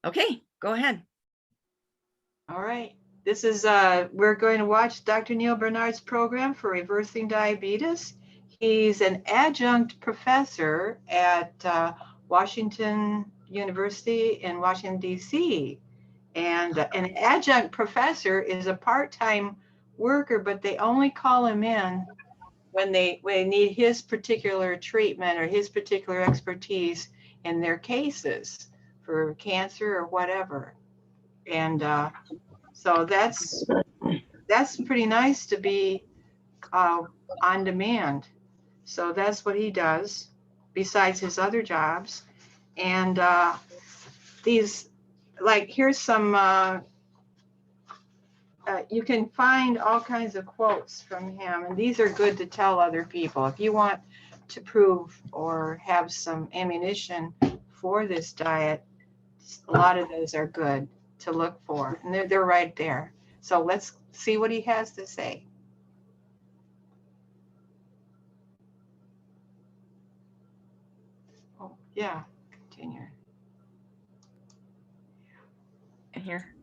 Okay, go ahead. All right. This is, we're going to watch Dr. Neal Barnard's program for reversing diabetes. He's an adjunct professor at Washington University in Washington, D.C. And an adjunct professor is a part-time worker, but they only call him in when they need his particular treatment or his particular expertise in their cases for cancer or whatever. And so that's pretty nice to be on demand. So that's what he does besides his other jobs. And these, like, here's some, you can find all kinds of quotes from him, and these are good to tell other people. If you want to prove or have some ammunition for this diet, a lot of those are good to look for, and they're right there. So let's see what he has to say. Oh, yeah, continue. Here.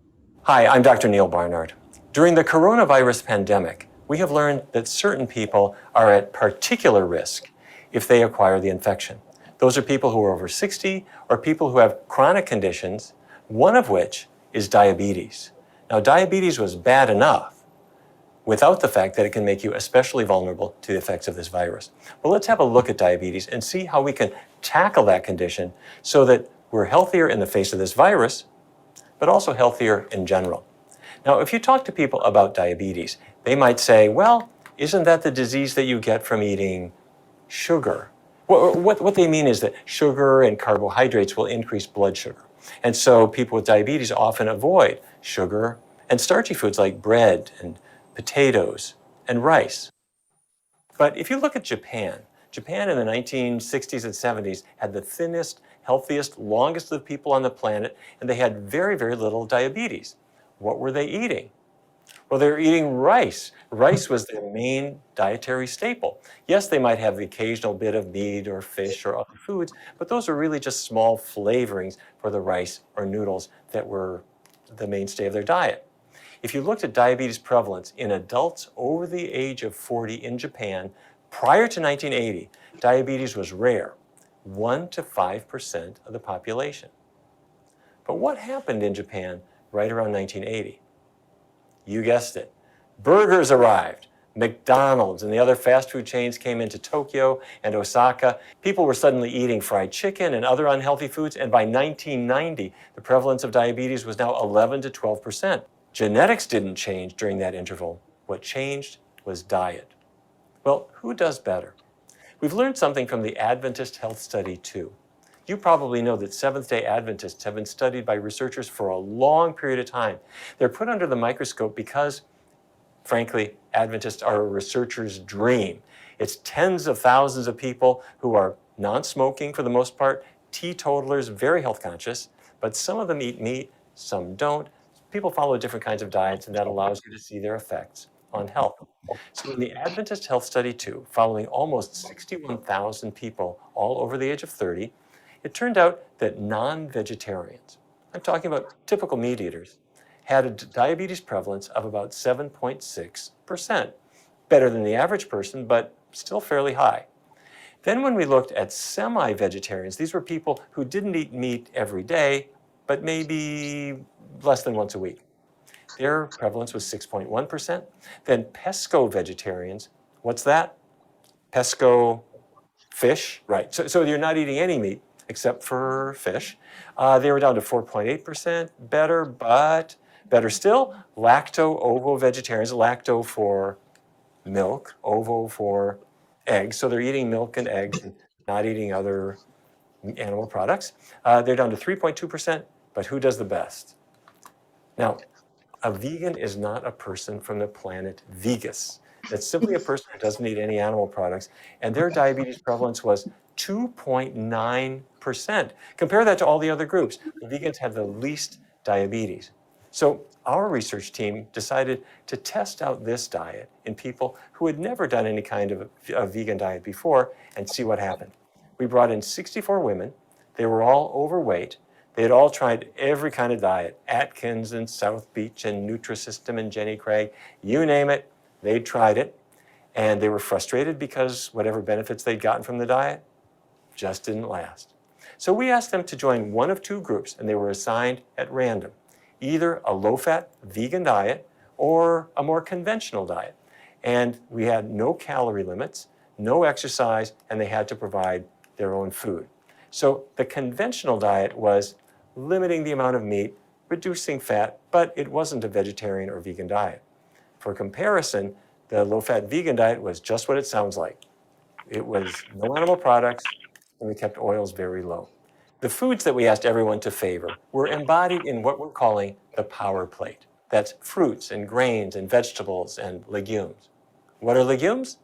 Hi, I'm Dr. Neal Barnard. During the coronavirus pandemic, we have learned that certain people are at particular risk if they acquire the infection. Those are people who are over 60 or people who have chronic conditions, one of which is diabetes. Now, diabetes was bad enough without the fact that it can make you especially vulnerable to the effects of this virus. Well, let's have a look at diabetes and see how we can tackle that condition so that we're healthier in the face of this virus, but also healthier in general. Now, if you talk to people about diabetes, they might say, well, isn't that the disease that you get from eating sugar? What they mean is that sugar and carbohydrates will increase blood sugar. And so people with diabetes often avoid sugar and starchy foods like bread and potatoes and rice. But if you look at Japan in the 1960s and 70s had the thinnest, healthiest, longest lived people on the planet, and they had very, very little diabetes. What were they eating? Well, they were eating rice. Rice was their main dietary staple. Yes, they might have the occasional bit of meat or fish or other foods, but those are really just small flavorings for the rice or noodles that were the mainstay of their diet. If you looked at diabetes prevalence in adults over the age of 40 in Japan, prior to 1980, diabetes was rare, 1 to 5% of the population. But what happened in Japan right around 1980? You guessed it. Burgers arrived. McDonald's and the other fast food chains came into Tokyo and Osaka. People were suddenly eating fried chicken and other unhealthy foods, and by 1990, the prevalence of diabetes was now 11 to 12%. Genetics didn't change during that interval. What changed was diet. Well, who does better? We've learned something from the Adventist Health Study too. You probably know that Seventh-day Adventists have been studied by researchers for a long period of time. They're put under the microscope because, frankly, Adventists are a researcher's dream. It's tens of thousands of people who are non-smoking for the most part, teetotalers, very health conscious, but some of them eat meat, some don't. People follow different kinds of diets, and that allows you to see their effects on health. So in the Adventist Health Study 2, following almost 61,000 people all over the age of 30, it turned out that non-vegetarians, I'm talking about typical meat eaters, had a diabetes prevalence of about 7.6%, better than the average person, but still fairly high. Then when we looked at semi-vegetarians, these were people who didn't eat meat every day, but maybe less than once a week. Their prevalence was 6.1%. Then pesco-vegetarians, what's that? Pesco fish, right. So you're not eating any meat except for fish. They were down to 4.8%, better, but better still, lacto-ovo-vegetarians, lacto for milk, ovo for eggs. So they're eating milk and eggs and not eating other animal products. They're down to 3.2%, but who does the best? Now, a vegan is not a person from the planet Vegas. It's simply a person who doesn't eat any animal products, and their diabetes prevalence was 2.9%. Compare that to all the other groups. The vegans had the least diabetes. So our research team decided to test out this diet in people who had never done any kind of a vegan diet before and see what happened. We brought in 64 women. They were all overweight. They had all tried every kind of diet, Atkins and South Beach and Nutrisystem and Jenny Craig, you name it, they'd tried it. And they were frustrated because whatever benefits they'd gotten from the diet just didn't last. So we asked them to join one of two groups, and they were assigned at random, either a low-fat vegan diet or a more conventional diet. And we had no calorie limits, no exercise, and they had to provide their own food. So the conventional diet was limiting the amount of meat, reducing fat, but it wasn't a vegetarian or vegan diet. For comparison, the low-fat vegan diet was just what it sounds like. It was no animal products, and we kept oils very low. The foods that we asked everyone to favor were embodied in what we're calling the power plate. That's fruits and grains and vegetables and legumes. What are legumes?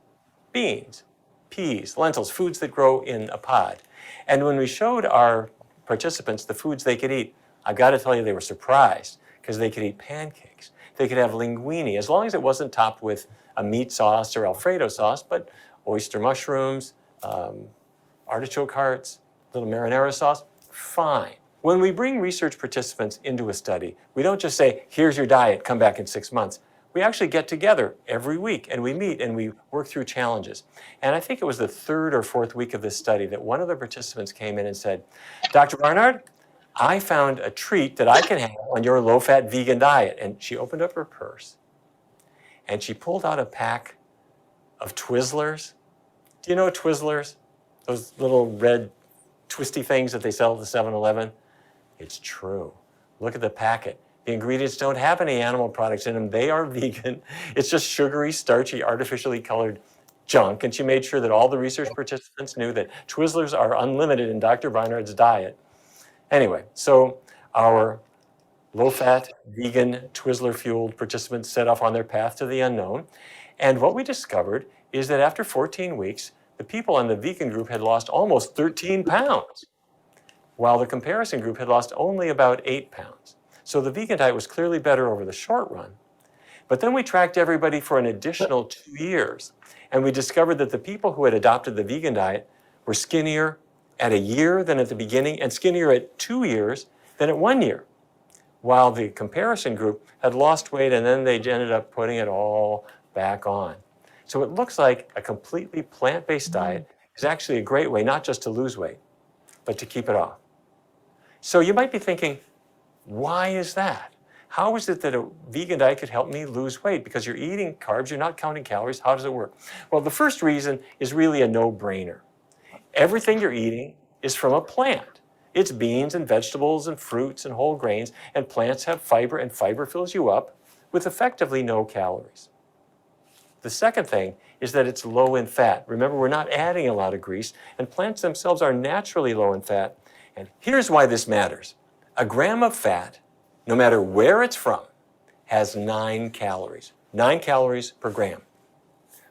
Beans, peas, lentils, foods that grow in a pod. And when we showed our participants the foods they could eat, I've got to tell you they were surprised because they could eat pancakes. They could have linguine, as long as it wasn't topped with a meat sauce or Alfredo sauce, but oyster mushrooms, artichoke hearts, little marinara sauce, fine. When we bring research participants into a study, we don't just say, here's your diet, come back in 6 months. We actually get together every week and we meet and we work through challenges. And I think it was the third or fourth week of this study that one of the participants came in and said, Dr. Barnard, I found a treat that I can have on your low-fat vegan diet. And she opened up her purse and she pulled out a pack of Twizzlers. Do you know Twizzlers? Those little red twisty things that they sell at the 7-Eleven? It's true. Look at the packet. The ingredients don't have any animal products in them. They are vegan. It's just sugary, starchy, artificially colored junk. And she made sure that all the research participants knew that Twizzlers are unlimited in Dr. Barnard's diet. Anyway, so our low-fat, vegan, Twizzler-fueled participants set off on their path to the unknown. And what we discovered is that after 14 weeks, the people in the vegan group had lost almost 13 pounds, while the comparison group had lost only about 8 pounds. So the vegan diet was clearly better over the short run. But then we tracked everybody for an additional 2 years, and we discovered that the people who had adopted the vegan diet were skinnier at a year than at the beginning, and skinnier at 2 years than at 1 year, while the comparison group had lost weight and then they ended up putting it all back on. So it looks like a completely plant-based diet is actually a great way not just to lose weight, but to keep it off. So you might be thinking, why is that? How is it that a vegan diet could help me lose weight? Because you're eating carbs, you're not counting calories. How does it work? Well, the first reason is really a no-brainer. Everything you're eating is from a plant. It's beans and vegetables and fruits and whole grains, and plants have fiber, and fiber fills you up with effectively no calories. The second thing is that it's low in fat. Remember, we're not adding a lot of grease, and plants themselves are naturally low in fat. And here's why this matters. A gram of fat, no matter where it's from, has 9 calories. 9 calories per gram.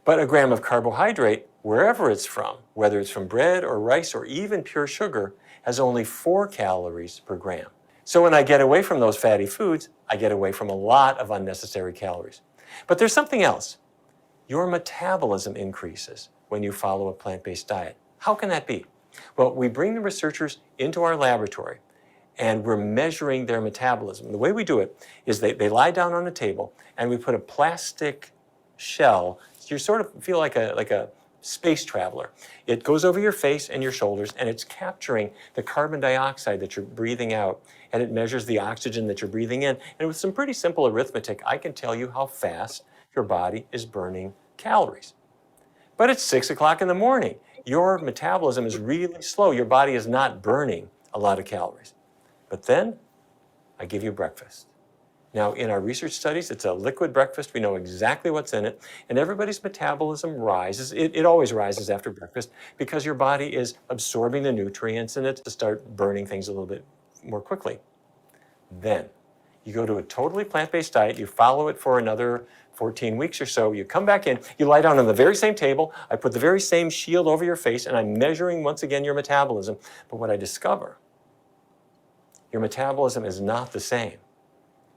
But a gram of carbohydrate, wherever it's from, whether it's from bread or rice or even pure sugar, has only 4 calories per gram. So when I get away from those fatty foods, I get away from a lot of unnecessary calories. But there's something else. Your metabolism increases when you follow a plant-based diet. How can that be? Well, we bring the researchers into our laboratory and we're measuring their metabolism. The way we do it is they lie down on a table and we put a plastic shell. So you sort of feel like a space traveler. It goes over your face and your shoulders and it's capturing the carbon dioxide that you're breathing out, and it measures the oxygen that you're breathing in. And with some pretty simple arithmetic, I can tell you how fast your body is burning calories. But it's 6 o'clock in the morning. Your metabolism is really slow. Your body is not burning a lot of calories. But then I give you breakfast. Now, in our research studies, it's a liquid breakfast. We know exactly what's in it. And everybody's metabolism rises. It always rises after breakfast because your body is absorbing the nutrients in it to start burning things a little bit more quickly. Then you go to a totally plant-based diet. You follow it for another 14 weeks or so. You come back in. You lie down on the very same table. I put the very same shield over your face, and I'm measuring, once again, your metabolism. But what I discover, your metabolism is not the same.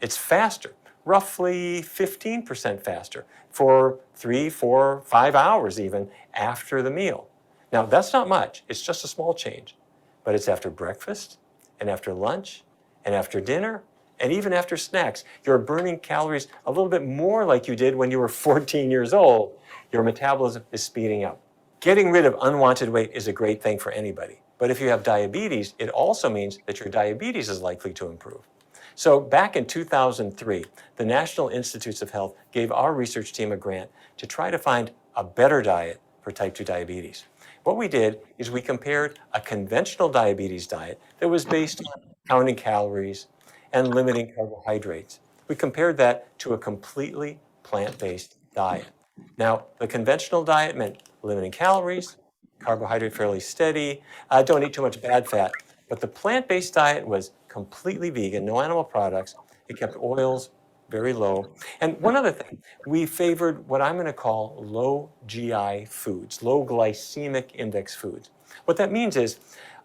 It's faster, roughly 15% faster for 3, 4, 5 hours even after the meal. Now, that's not much. It's just a small change. But it's after breakfast, and after lunch and after dinner and even after snacks. You're burning calories a little bit more like you did when you were 14 years old. Your metabolism is speeding up. Getting rid of unwanted weight is a great thing for anybody. But if you have diabetes, it also means that your diabetes is likely to improve. So back in 2003, the National Institutes of Health gave our research team a grant to try to find a better diet for type 2 diabetes. What we did is we compared a conventional diabetes diet that was based on counting calories and limiting carbohydrates. We compared that to a completely plant-based diet. Now, the conventional diet meant limiting calories, carbohydrate fairly steady, don't eat too much bad fat. But the plant-based diet was completely vegan, no animal products. It kept oils very low. And one other thing, we favored what I'm going to call low GI foods, low glycemic index foods. What that means is,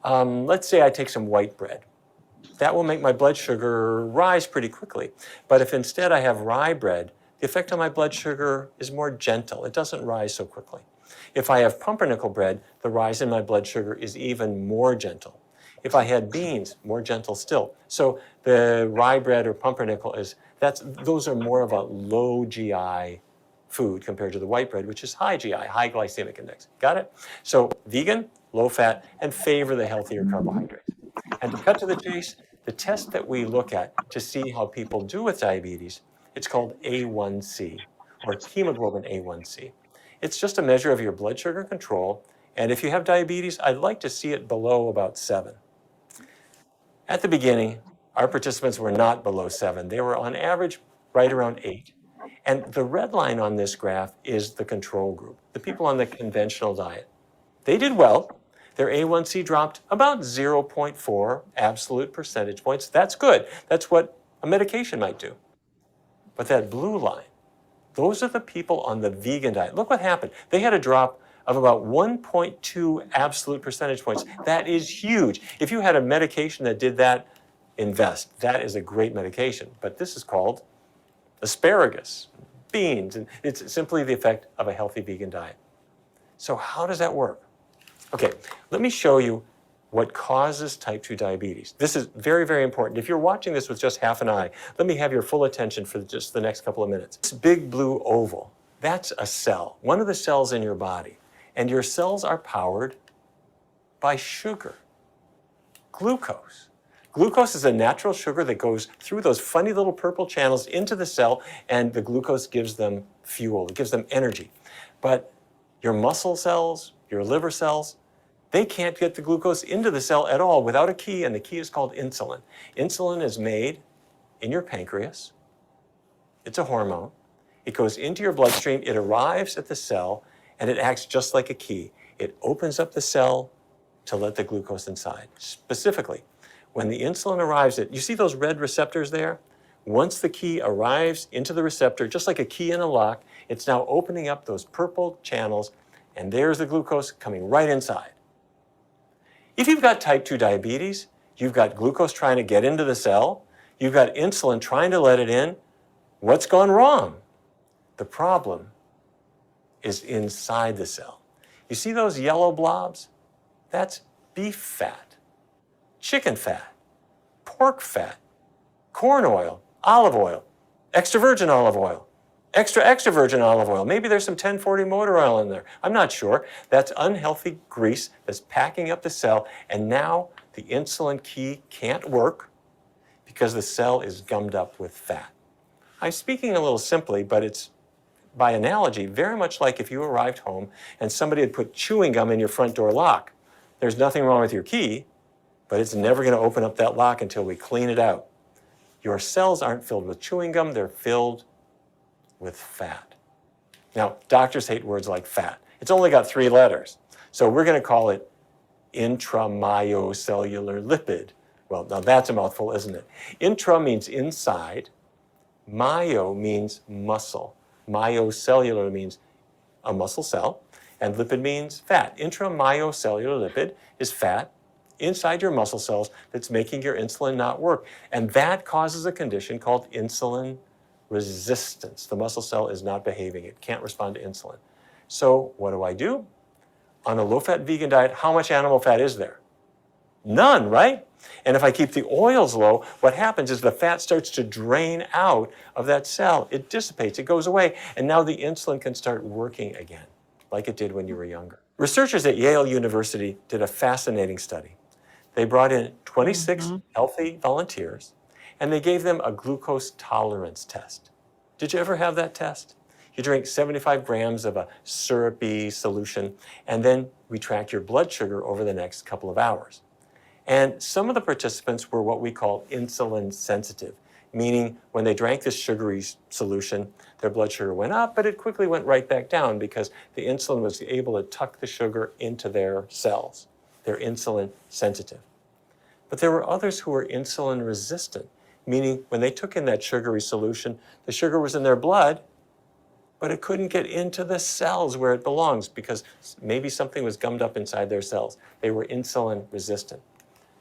let's say I take some white bread. That will make my blood sugar rise pretty quickly. But if instead I have rye bread, the effect on my blood sugar is more gentle. It doesn't rise so quickly. If I have pumpernickel bread, the rise in my blood sugar is even more gentle. If I had beans, more gentle still. So the rye bread or pumpernickel those are more of a low GI food compared to the white bread, which is high GI, high glycemic index. Got it? So vegan, low fat, and favor the healthier carbohydrates. And to cut to the chase, the test that we look at to see how people do with diabetes, it's called A1C, or hemoglobin A1C. It's just a measure of your blood sugar control, and if you have diabetes, I'd like to see it below about 7. At the beginning, our participants were not below 7. They were on average right around 8. And the red line on this graph is the control group, the people on the conventional diet. They did well. Their A1C dropped about 0.4 absolute percentage points. That's good. That's what a medication might do. But that blue line, those are the people on the vegan diet. Look what happened. They had a drop of about 1.2 absolute percentage points. That is huge. If you had a medication that did that, invest. That is a great medication. But this is called asparagus, beans, and it's simply the effect of a healthy vegan diet. So how does that work? Okay, let me show you what causes type 2 diabetes. This is very, very important. If you're watching this with just half an eye, let me have your full attention for just the next couple of minutes. This big blue oval, that's a cell, one of the cells in your body. And your cells are powered by sugar, glucose. Glucose is a natural sugar that goes through those funny little purple channels into the cell, and the glucose gives them fuel, it gives them energy. But your muscle cells, your liver cells, they can't get the glucose into the cell at all without a key, and the key is called insulin. Insulin is made in your pancreas. It's a hormone. It goes into your bloodstream, it arrives at the cell, and it acts just like a key. It opens up the cell to let the glucose inside. Specifically, when the insulin arrives you see those red receptors there? Once the key arrives into the receptor, just like a key in a lock, it's now opening up those purple channels, and there's the glucose coming right inside. If you've got type 2 diabetes, you've got glucose trying to get into the cell, you've got insulin trying to let it in, what's gone wrong? The problem is inside the cell. You see those yellow blobs? That's beef fat, chicken fat, pork fat, corn oil, olive oil, extra virgin olive oil, extra virgin olive oil. Maybe there's some 1040 motor oil in there. I'm not sure. That's unhealthy grease that's packing up the cell, and now the insulin key can't work because the cell is gummed up with fat. I'm speaking a little simply, but it's by analogy very much like if you arrived home and somebody had put chewing gum in your front door lock. There's nothing wrong with your key, but it's never going to open up that lock until we clean it out. Your cells aren't filled with chewing gum, they're filled with fat. Now, doctors hate words like fat. It's only got 3 letters. So we're going to call it intramyocellular lipid. Well, now that's a mouthful, isn't it? Intra means inside. Myo means muscle. Myocellular means a muscle cell. And lipid means fat. Intramyocellular lipid is fat inside your muscle cells that's making your insulin not work. And that causes a condition called insulin resistance. The muscle cell is not behaving. It can't respond to insulin. So what do? On a low-fat vegan diet, how much animal fat is there? None, right? And if I keep the oils low, what happens is the fat starts to drain out of that cell. It dissipates, it goes away, and now the insulin can start working again, like it did when you were younger. Researchers at Yale University did a fascinating study. They brought in 26 healthy volunteers, and they gave them a glucose tolerance test. Did you ever have that test? You drink 75 grams of a syrupy solution, and then we track your blood sugar over the next couple of hours. And some of the participants were what we call insulin sensitive, meaning when they drank this sugary solution, their blood sugar went up, but it quickly went right back down because the insulin was able to tuck the sugar into their cells. They're insulin sensitive. But there were others who were insulin resistant, meaning when they took in that sugary solution, the sugar was in their blood, but it couldn't get into the cells where it belongs because maybe something was gummed up inside their cells. They were insulin resistant.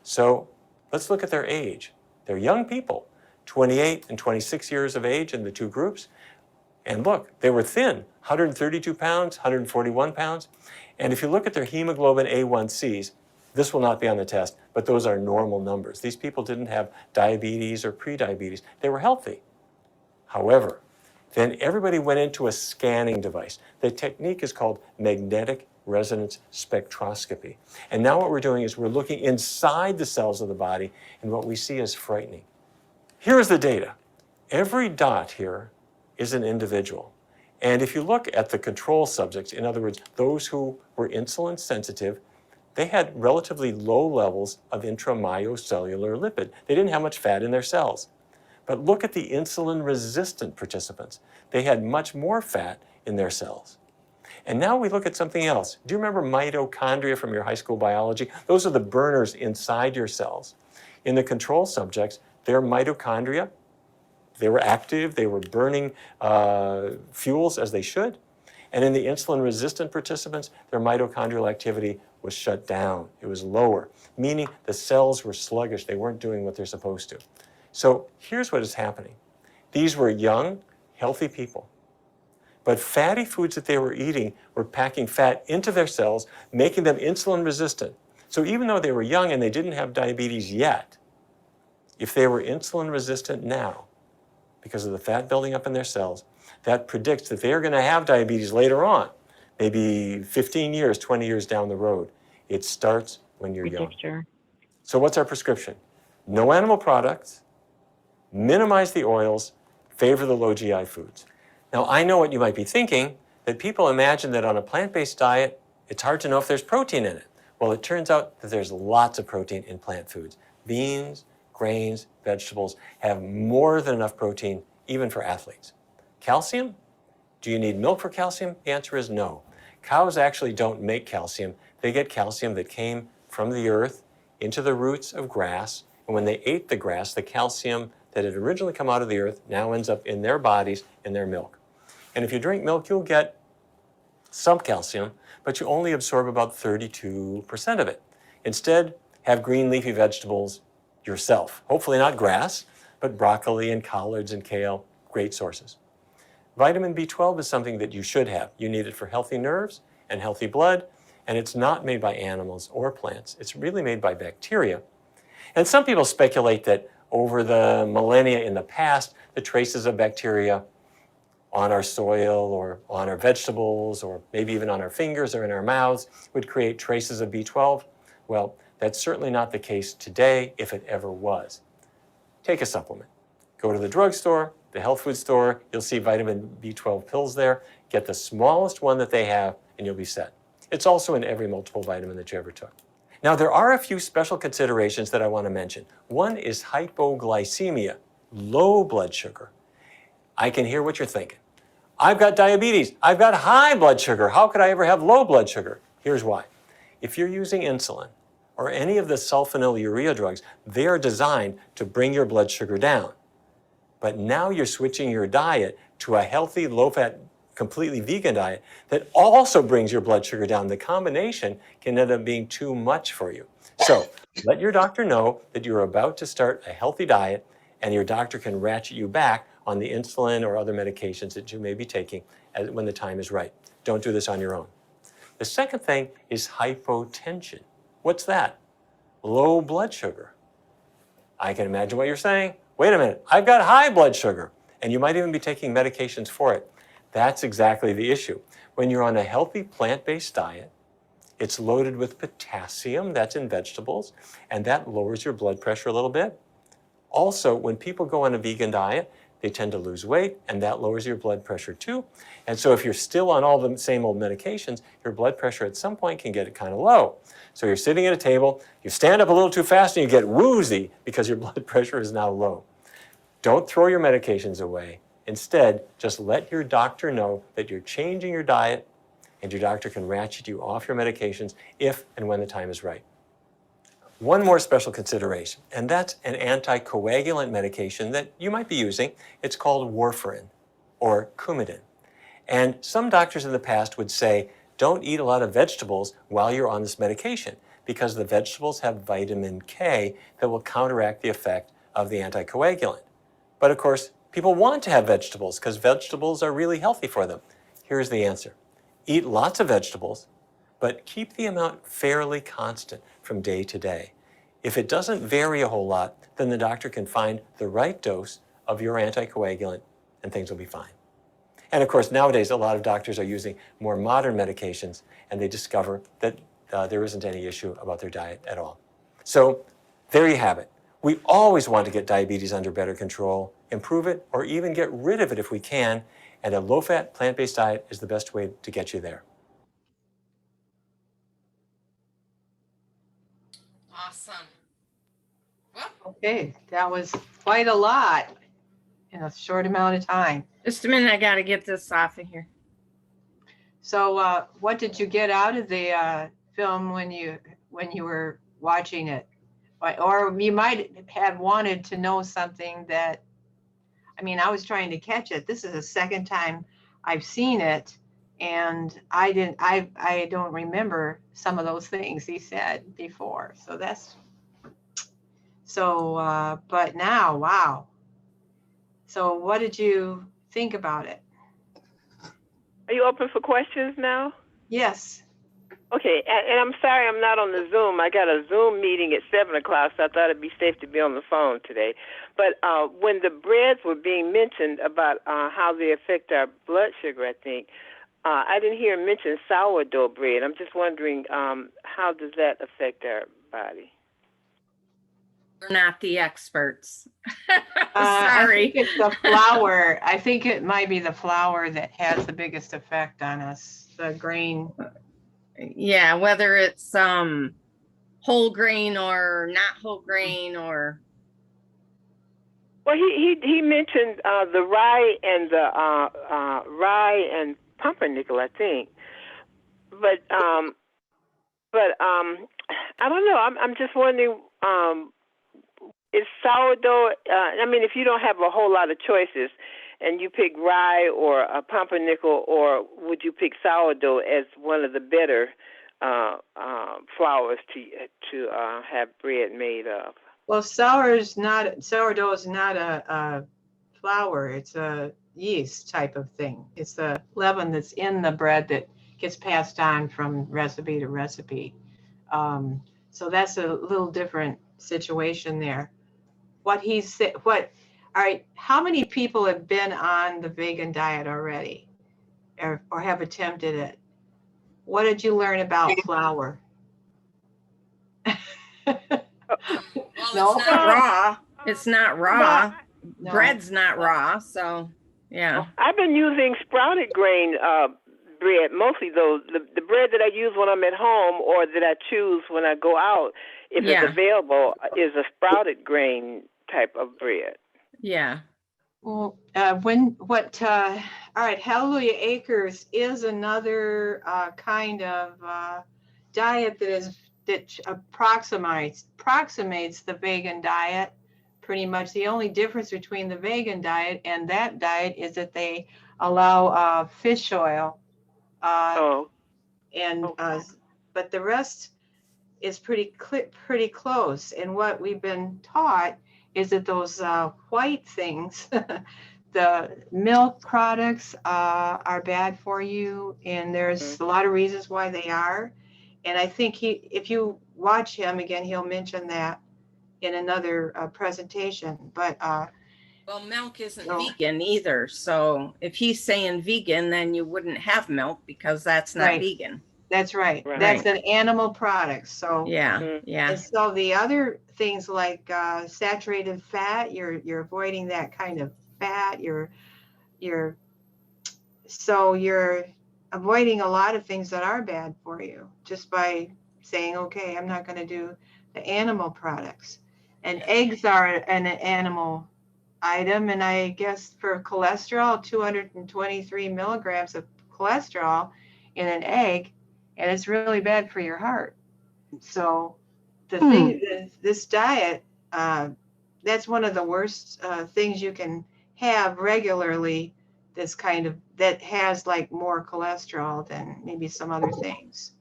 So let's look at their age. They're young people, 28 and 26 years of age in the two groups. And look, they were thin, 132 pounds, 141 pounds. And if you look at their hemoglobin A1Cs, this will not be on the test, but those are normal numbers. These people didn't have diabetes or prediabetes. They were healthy. However, then everybody went into a scanning device. The technique is called magnetic resonance spectroscopy. And now what we're doing is we're looking inside the cells of the body, and what we see is frightening. Here's the data. Every dot here is an individual. And if you look at the control subjects, in other words, those who were insulin sensitive, they had relatively low levels of intramyocellular lipid. They didn't have much fat in their cells. But look at the insulin-resistant participants. They had much more fat in their cells. And now we look at something else. Do you remember mitochondria from your high school biology? Those are the burners inside your cells. In the control subjects, their mitochondria, they were active, they were burning fuels as they should. And in the insulin-resistant participants, their mitochondrial activity was shut down. It was lower, meaning the cells were sluggish. They weren't doing what they're supposed to. So here's what is happening. These were young, healthy people. But fatty foods that they were eating were packing fat into their cells, making them insulin resistant. So even though they were young and they didn't have diabetes yet, if they were insulin resistant now, because of the fat building up in their cells, that predicts that they are going to have diabetes later on, maybe 15 years, 20 years down the road. It starts when you're young. So what's our prescription? No animal products, minimize the oils, favor the low GI foods. Now, I know what you might be thinking, that people imagine that on a plant-based diet, it's hard to know if there's protein in it. Well, it turns out that there's lots of protein in plant foods. Beans, grains, vegetables have more than enough protein, even for athletes. Calcium? Do you need milk for calcium? The answer is no. Cows actually don't make calcium. They get calcium that came from the earth into the roots of grass. And when they ate the grass, the calcium that had originally come out of the earth now ends up in their bodies, in their milk. And if you drink milk, you'll get some calcium, but you only absorb about 32% of it. Instead, have green leafy vegetables yourself. Hopefully not grass, but broccoli and collards and kale, great sources. Vitamin B12 is something that you should have. You need it for healthy nerves and healthy blood, and it's not made by animals or plants. It's really made by bacteria. And some people speculate that over the millennia in the past, the traces of bacteria on our soil or on our vegetables or maybe even on our fingers or in our mouths would create traces of B12. Well, that's certainly not the case today, if it ever was. Take a supplement. Go to the drugstore, the health food store, you'll see vitamin B12 pills there. Get the smallest one that they have and you'll be set. It's also in every multiple vitamin that you ever took. Now, there are a few special considerations that I want to mention. One is hypoglycemia, low blood sugar. I can hear what you're thinking. I've got diabetes. I've got high blood sugar. How could I ever have low blood sugar? Here's why. If you're using insulin or any of the sulfonylurea drugs, they are designed to bring your blood sugar down. But now you're switching your diet to a healthy, low-fat, completely vegan diet that also brings your blood sugar down. The combination can end up being too much for you. So let your doctor know that you're about to start a healthy diet, and your doctor can ratchet you back on the insulin or other medications that you may be taking when the time is right. Don't do this on your own. The second thing is hypotension. What's that? Low blood sugar. I can imagine what you're saying. Wait a minute, I've got high blood sugar. And you might even be taking medications for it. That's exactly the issue. When you're on a healthy plant-based diet, it's loaded with potassium, that's in vegetables, and that lowers your blood pressure a little bit. Also, when people go on a vegan diet, they tend to lose weight, and that lowers your blood pressure too. And so if you're still on all the same old medications, your blood pressure at some point can get kind of low. So you're sitting at a table, you stand up a little too fast, and you get woozy because your blood pressure is now low. Don't throw your medications away. Instead, just let your doctor know that you're changing your diet, and your doctor can ratchet you off your medications if and when the time is right. One more special consideration, and that's an anticoagulant medication that you might be using. It's called warfarin or Coumadin. And some doctors in the past would say, don't eat a lot of vegetables while you're on this medication because the vegetables have vitamin K that will counteract the effect of the anticoagulant. But of course, people want to have vegetables because vegetables are really healthy for them. Here's the answer. Eat lots of vegetables, but keep the amount fairly constant from day to day. If it doesn't vary a whole lot, then the doctor can find the right dose of your anticoagulant and things will be fine. And of course, nowadays, a lot of doctors are using more modern medications and they discover that there isn't any issue about their diet at all. So there you have it. We always want to get diabetes under better control, improve it, or even get rid of it if we can. And a low-fat, plant-based diet is the best way to get you there. Awesome. Well, Okay, that was quite a lot in a short amount of time. just a minute. I got to get this off of here. So what did you get out of the film when you were watching it? Or you might have wanted to know something that, I mean, I was trying to catch it. This is the second time I've seen it, and I don't remember some of those things he said before. So but now, wow. So what did you think about it? Are you open for questions now? Yes. Okay, and I'm sorry I'm not on the Zoom. I got a Zoom meeting at 7 o'clock, so I thought it'd be safe to be on the phone today. But when the breads were being mentioned about how they affect our blood sugar, I think, I didn't hear him mention sourdough bread. I'm just wondering, how does that affect our body? We're not the experts. I Sorry. think it's the flour. I think it might be the flour that has the biggest effect on us, the grain. Yeah, whether it's whole grain or not whole grain or. Well, he mentioned the rye and the rye and pumpernickel, I think. But I don't know. I'm just wondering. Is sourdough? I mean, if you don't have a whole lot of choices, and you pick rye or a pumpernickel, or would you pick sourdough as one of the better flours to have bread made of? Well, sourdough is not a flour. It's a yeast type of thing. It's the leaven that's in the bread that gets passed on from recipe to recipe. So that's a little different situation there. What he said, all right, how many people have been on the vegan diet already or have attempted it? What did you learn about flour? Well, No? it's not raw. It's not raw. No. Bread's not raw, so yeah. I've been using sprouted grain bread, mostly though. The bread that I use when I'm at home or that I choose when I go out, if it's available, is a sprouted grain type of bread. Yeah. Well, all right, Hallelujah Acres is another kind of diet that approximates the vegan diet. Pretty much the only difference between the vegan diet and that diet is that they allow fish oil. But the rest is pretty close. And what we've been taught is that those white things, the milk products are bad for you, and there's a lot of reasons why they are. And I think if you watch him again, he'll mention that in another presentation. But Well, milk isn't No. vegan either. So if he's saying vegan, then you wouldn't have milk because that's not Right. vegan. that's right. Right. That's an animal product. So Yeah, Mhm. yeah. and so the other things like saturated fat, you're avoiding that kind of fat. You're avoiding a lot of things that are bad for you just by saying, okay, I'm not going to do the animal products. And eggs are an animal item, and I guess for cholesterol, 223 milligrams of cholesterol in an egg, and it's really bad for your heart. So the thing is, this diet, that's one of the worst things you can have regularly. This kind of that has like more cholesterol than maybe some other things.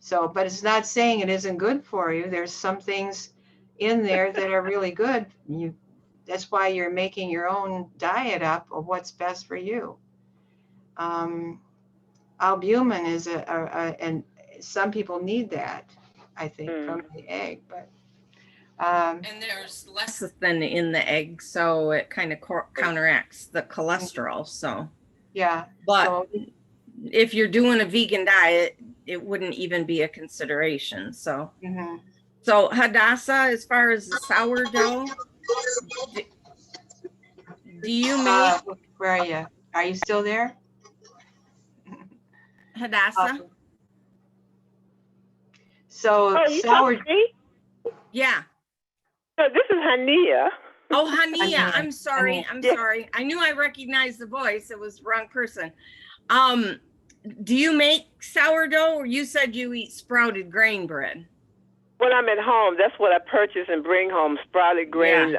So, but it's not saying it isn't good for you. There's some things in there that are really good. That's why you're making your own diet up of what's best for you. Albumin is and some people need that, I think, from the egg. But And there's less than in the egg, so it kind of counteracts the cholesterol. So, yeah, but so if you're doing a vegan diet, it wouldn't even be a consideration. So, mhm. so Hadassah, as far as the sourdough, do you make Where are you? Are you still there? Hadassah? So Oh, you sour. talking to me? Yeah. No, this is Hania. Oh, Hania, Hania, I'm sorry. Hania. I'm Yeah. sorry. I knew I recognized the voice. It was the wrong person. Do you make sourdough, or you said you eat sprouted grain bread? When I'm at home, that's what I purchase and bring home, sprouted grain.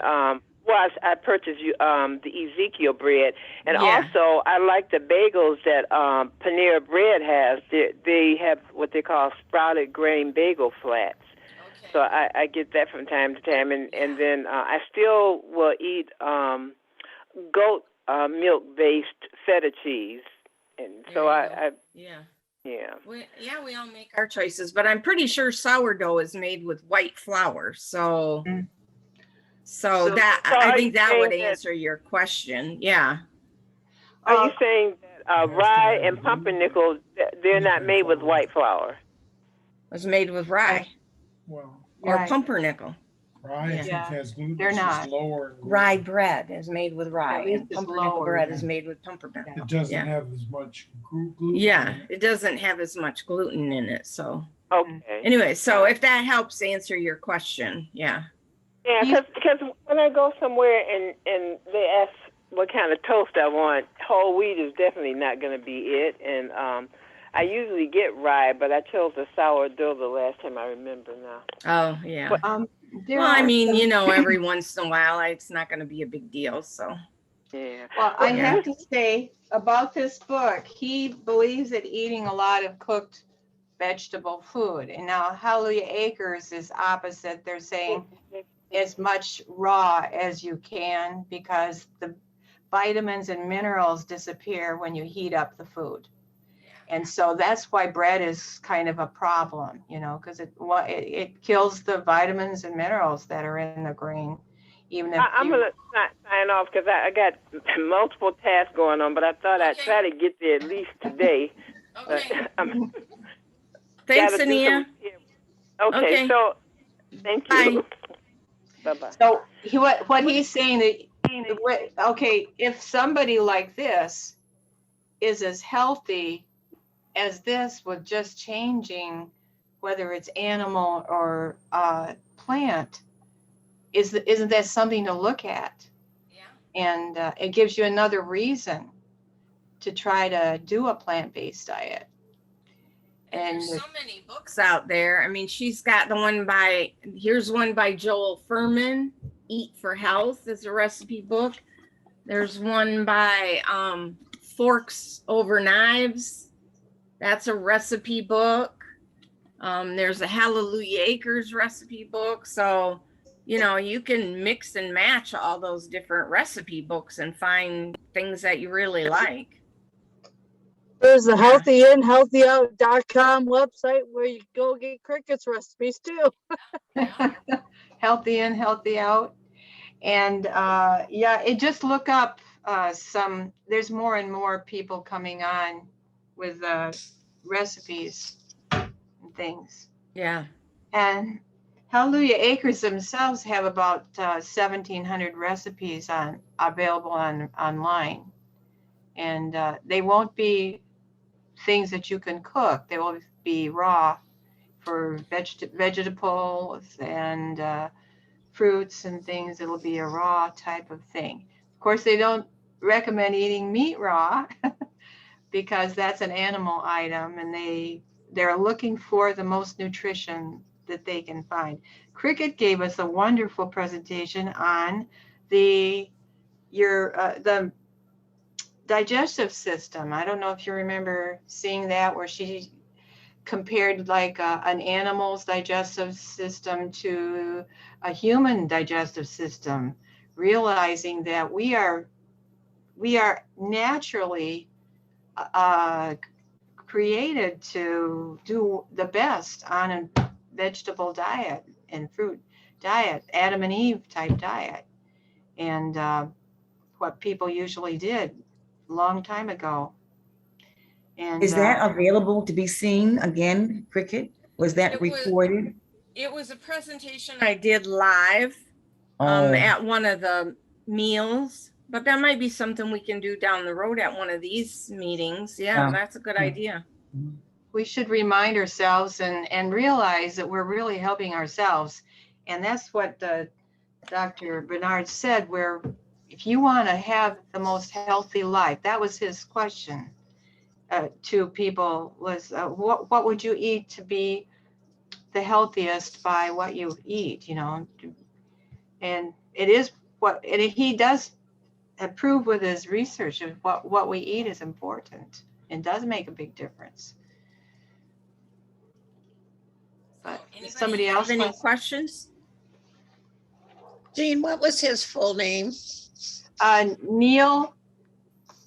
Well, I purchase the Ezekiel bread. And Yeah. also, I like the bagels that Panera Bread has. They have what they call sprouted grain bagel flats. Okay. So I get that from time to time. And then I still will eat goat milk-based feta cheese. And so Yeah. yeah. We all make our choices, but I'm pretty sure sourdough is made with white flour. So, Mm. so So- that, So I are think you that would saying that- answer your question. Yeah. Are you saying that rye and pumpernickel, they're not made with white flour? It was made with rye Well, or Right. pumpernickel. rye, I think, Yeah, has gluten. they're It's just not. lower in gluten. Rye bread is made with rye, At least and it's pumpernickel lower bread than- is made with pumpernickel. It doesn't Yeah. have as much gluten. Yeah, in it. it doesn't have as much gluten in it. So Okay. anyway, so if that helps answer your question, yeah. Yeah, because when I go somewhere and they ask what kind of toast I want, whole wheat is definitely not going to be it. And I usually get rye, but I chose the sourdough the last time I remember now. Oh, yeah. But- there Well, I are mean, some- you know, every once in a while, it's not going to be a big deal. So, Yeah. Well, I Yeah. have to say about this book, he believes that eating a lot of cooked vegetable food. And now Hallelujah Acres is opposite. They're saying as much raw as you can because the vitamins and minerals disappear when you heat up the food. And so that's why bread is kind of a problem, you know, because it kills the vitamins and minerals that are in the grain. Even if I'm going to sign off because I got multiple tasks going on, but I thought I'd Okay. try to get there at least today. But okay. I'm Thanks, gotta do Ania. some- Okay, Okay. so thank you. Bye-bye. So what he's saying that, okay, if somebody like this is as healthy as this with just changing whether it's animal or plant, isn't that something to look at? Yeah. And it gives you another reason to try to do a plant-based diet. And And there's so many books out there. I mean, she's got the one here's one by Joel Furman, Eat for Health is a recipe book. There's one by Forks Over Knives. That's a recipe book. There's a Hallelujah Acres recipe book. So, you know, you can mix and match all those different recipe books and find things that you really like. There's the healthyinehealthyout.com website where you go get crickets recipes too. healthy in, healthy out. And yeah, just look up there's more and more people coming on with recipes and things. Yeah. And Hallelujah Acres themselves have about 1,700 recipes available online. And they won't be things that you can cook. They will be raw for vegetables and fruits and things. It'll be a raw type of thing. Of course, they don't recommend eating meat raw because that's an animal item, and they're looking for the most nutrition that they can find. Cricket gave us a wonderful presentation on the digestive system. I don't know if you remember seeing that, where she compared like an animal's digestive system to a human digestive system, realizing that we are naturally created to do the best on a vegetable diet and fruit diet, Adam and Eve type diet, and what people usually did a long time ago. And Is that available to be seen again, Cricket? Was that recorded? It was a presentation I did live Oh, at one of the meals, but that might be something we can do down the road at one of these meetings. Yeah, Yeah. that's a good idea. we should remind ourselves and realize that we're really helping ourselves. And that's what Dr. Barnard said, where if you want to have the most healthy life, that was his question to people was, what would you eat to be the healthiest by what you eat, you know? And it is and he does prove with his research of what we eat is important and does make a big difference. But Anybody somebody else have any wants, questions? Jean, what was his full name? Neal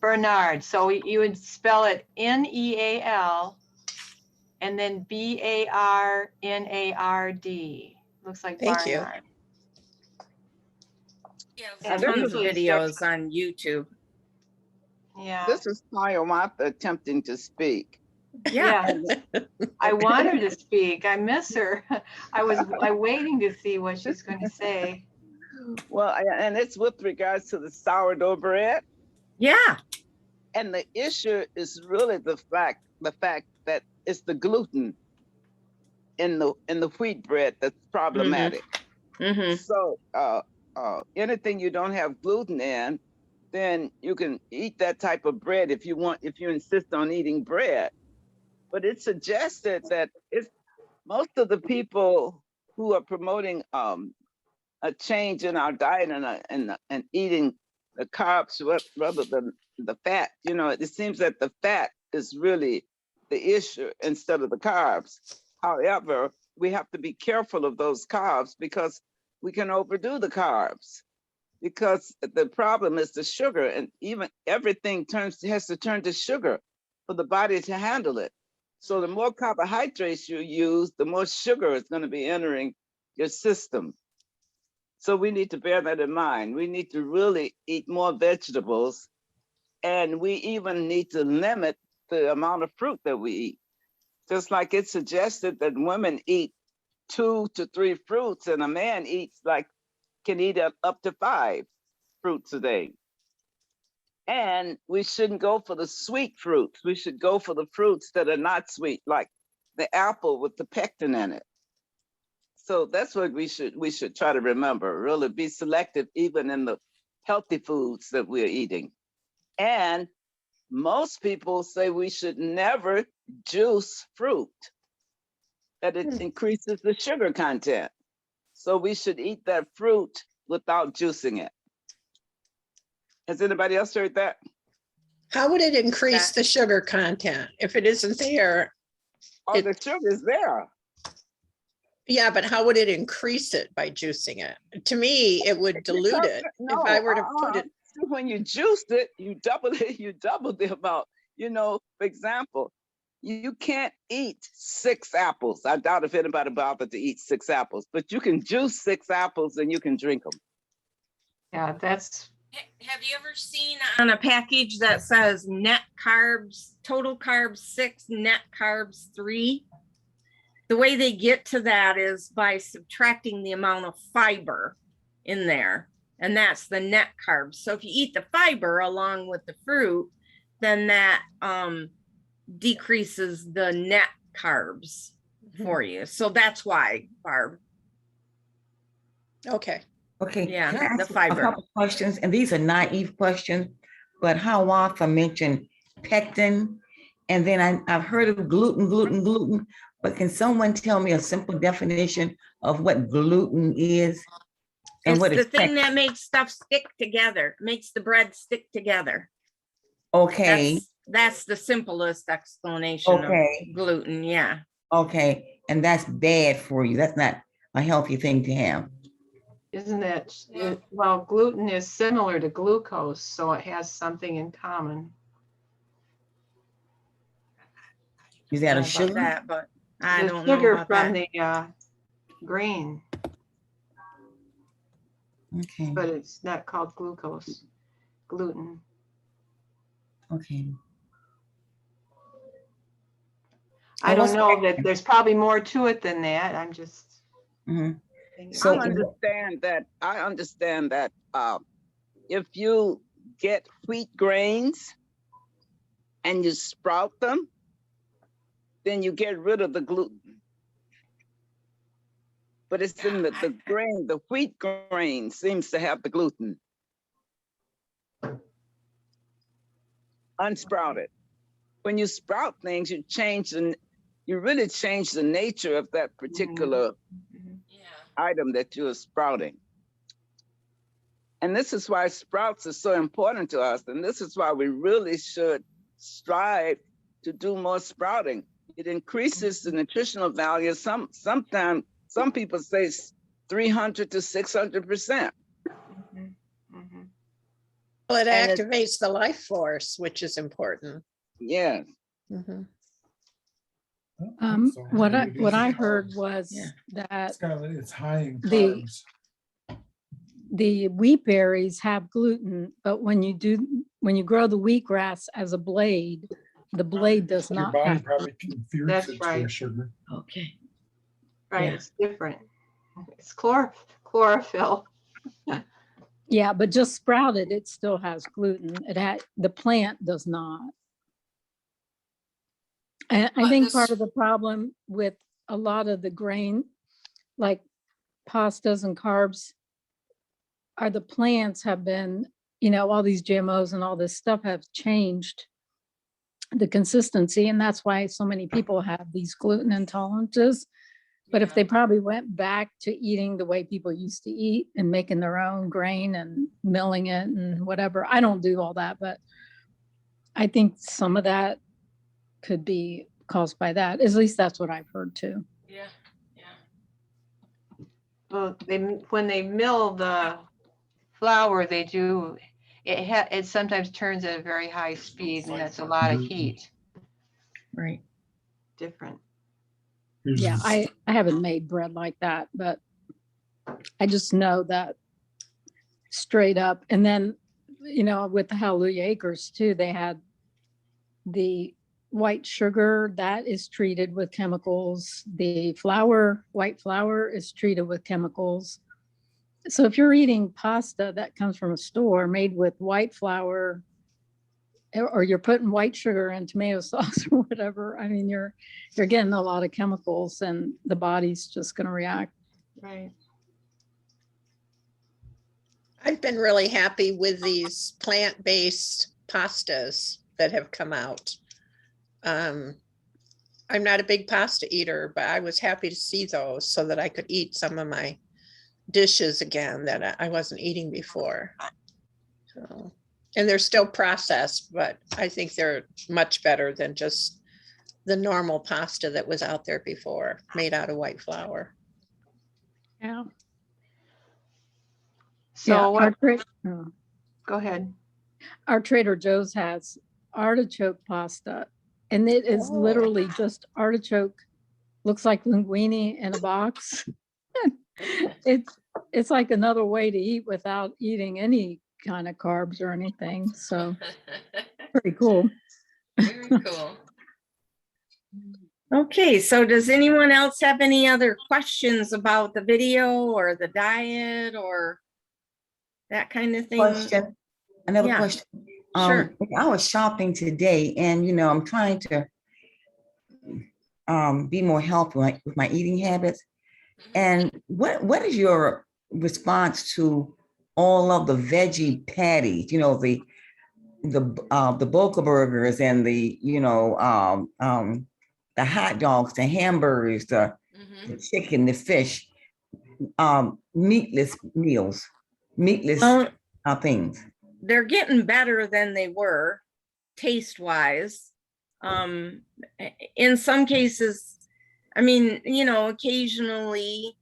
Barnard. So you would spell it Neal and then Barnard. Looks like Thank you. Barnard. Yeah, And tons of usually videos on YouTube. Yeah. This is Maya Martha attempting to speak. Yeah. I want her to speak. I miss her. I'm waiting to see what she's going to say. Well, and it's with regards to the sourdough bread. Yeah. And the issue is really the fact that it's the gluten in the wheat bread that's problematic. Mm-hmm. So anything you don't have gluten in, then you can eat that type of bread if you insist on eating bread. But it's suggested that most of the people who are promoting a change in our diet and eating the carbs rather than the fat, you know, it seems that the fat is really the issue instead of the carbs. However, we have to be careful of those carbs because we can overdo the carbs, because the problem is the sugar, and even everything has to turn to sugar for the body to handle it. So the more carbohydrates you use, the more sugar is going to be entering your system. So we need to bear that in mind. We need to really eat more vegetables, and we even need to limit the amount of fruit that we eat. Just like it's suggested that women eat 2 to 3 fruits, and a man can eat up to 5 fruits a day. And we shouldn't go for the sweet fruits. We should go for the fruits that are not sweet, like the apple with the pectin in it. So that's what we should try to remember, really be selective even in the healthy foods that we're eating. And most people say we should never juice fruit, that it increases the sugar content. So we should eat that fruit without juicing it. Has anybody else heard that? How would it increase the sugar content if it isn't there? Oh, the sugar is there. Yeah, but how would it increase it by juicing it? To me, it would dilute it. No, if I were to put it, when you juiced it, you double the amount. You know, for example, You can't eat 6 apples. I doubt if anybody bothered to eat 6 apples, but you can juice 6 apples and you can drink them. Yeah, that's, Have you ever seen on a package that says net carbs, total carbs 6, net carbs 3? The way they get to that is by subtracting the amount of fiber in there, and that's the net carbs. So if you eat the fiber along with the fruit, then that decreases the net carbs for you. So that's why, Barb. Okay. Okay. Yeah, can I ask the a fiber. couple questions, and these are naive questions, but how often mentioned pectin, and then I've heard of gluten, but can someone tell me a simple definition of what gluten is? And It's what the is thing pectin? that makes stuff stick together, makes the bread stick together. Okay, That's the simplest explanation Okay. of gluten. Yeah. okay, and that's bad for you. That's not a healthy thing to have. isn't that, well, gluten is similar to glucose, so it has something in common. Is that I don't a know about sugar? that, but I The don't know sugar about from that. the grain, Okay, but it's not called glucose, gluten. okay. I And don't what's know that pectin? there's probably more to it than that. I'm just Mhm. thinking. So- I understand that if you get wheat grains and you sprout them, then you get rid of the gluten. But it's in the grain, the wheat grain seems to have the gluten. Unsprouted. When you sprout things, you really change the nature of that particular item that you're sprouting. And this is why sprouts are so important to us. And this is why we really should strive to do more sprouting. It increases the nutritional value. Sometimes some people say 300 to 600%. Well, it And activates the life force, which is important. Yes. Mhm. So What I it is what I carbs. heard was Yeah. that It's high in The- carbs. the wheat berries have gluten, but when you grow the wheatgrass as a blade, the blade does Your not body have. probably converts That's it to right. a sugar. Okay. Right, Yeah. it's different. It's chlorophyll. Yeah, but just sprouted, it still has gluten. The plant does not. And I But think this- part of the problem with a lot of the grain, like pastas and carbs, are the plants have been, all these GMOs and all this stuff have changed the consistency. And that's why so many people have these gluten intolerances. But if they probably went back to eating the way people used to eat and making their own grain and milling it and whatever, I don't do all that, but I think some of that could be caused by that. At least that's what I've heard too. Yeah. Well, when they mill the flour, they do, it sometimes turns at a very high speed, and that's a lot of heat. Right. Different. Yeah, I haven't made bread like that, but I just know that straight up. And then, with the Hallelujah Acres too, they had the white sugar that is treated with chemicals. The white flour is treated with chemicals. So if you're eating pasta that comes from a store made with white flour, or you're putting white sugar in tomato sauce or whatever, I mean, you're getting a lot of chemicals and the body's just going to react. Right. I've been really happy with these plant-based pastas that have come out. I'm not a big pasta eater, but I was happy to see those so that I could eat some of my dishes again that I wasn't eating before. So, and they're still processed, but I think they're much better than just the normal pasta that was out there before, made out of white flour. Yeah. So what, go ahead. Our Trader Joe's has artichoke pasta, And it is literally just artichoke, looks like linguine in a box. It's like another way to eat without eating any kind of carbs or anything. So pretty cool. Very cool. Okay, so does anyone else have any other questions about the video or the diet or that kind of thing? Question. Another Yeah, question. sure. I was shopping today, and I'm trying to be more healthy with my eating habits. And what is your response to all of the veggie patties? The Boca burgers and the hot dogs, the hamburgers, the chicken, the fish, meatless meals, meatless Well, things. they're getting better than they were taste wise. In some cases, I mean, occasionally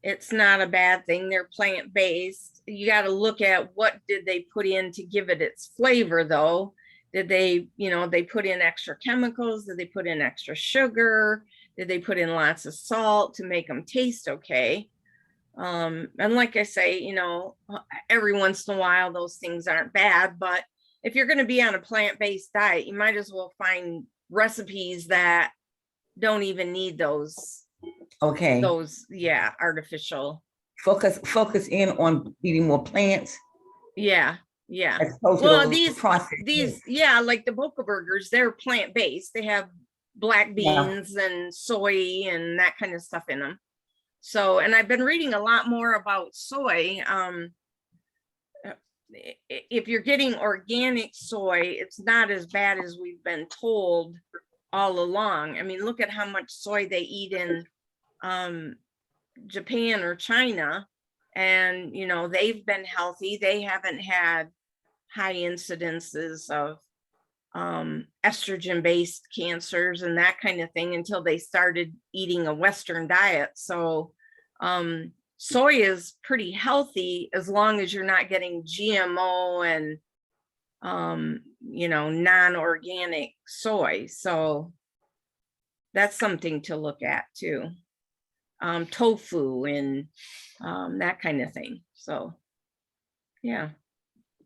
it's not a bad thing. They're plant-based. You got to look at what did they put in to give it its flavor though. Did they, they put in extra chemicals? Did they put in extra sugar? Did they put in lots of salt to make them taste okay? And like I say, every once in a while, those things aren't bad, but if you're going to be on a plant-based diet, you might as well find recipes that don't even need those, artificial. Focus in on eating more plants. Yeah. Well, these, like the Boca burgers, they're plant-based. They have black beans and soy and that kind of stuff in them. So, and I've been reading a lot more about soy. If you're getting organic soy, it's not as bad as we've been told all along. I mean, look at how much soy they eat in Japan or China, and they've been healthy. They haven't had high incidences of estrogen-based cancers and that kind of thing until they started eating a Western diet. So soy is pretty healthy as long as you're not getting GMO and non-organic soy. So that's something to look at too. Tofu and that kind of thing. So yeah,